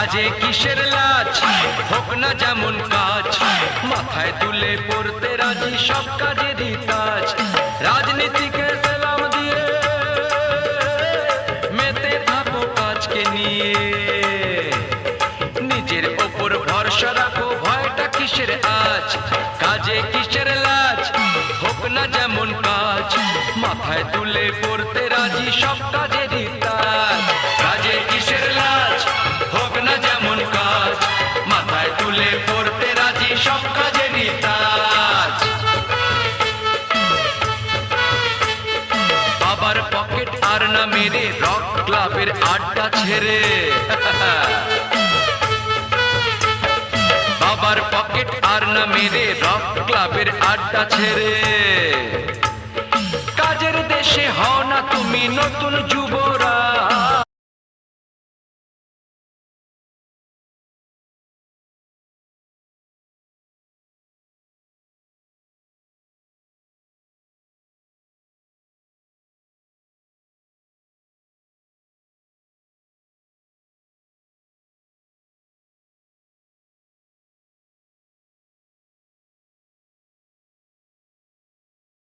কাজে কিসের লাজ, হোক না যেমন কাজ, মাথায় তুলে পড়তে রাজি সব কাজেরই কাজ। রাজনীতিকে সেলাম দিয়ে মেতে থাকো কাজকে নিয়ে, নিজের ওপর ভরসা রাখো, ভয়টা কিসের আজ। কাজে কিসের লাজ, হোক না যেমন কাজ, মাথায় তুলে পড়তে রাজি সব কাজেরই কাজ। কাজে কিসের লাজ, হোক না যেমন কাজ, মাথায় তুলে পড়তে রাজি সব কাজেরই কাজ। বাবার পকেট আর না মেরে রক ক্লাবের আড্ডা ছেড়ে, বাবার পকেট আর না মেরে রক ক্লাবের আড্ডা ছেড়ে, কাজের দেশে হও না তুমি নতুন যুবরাজ।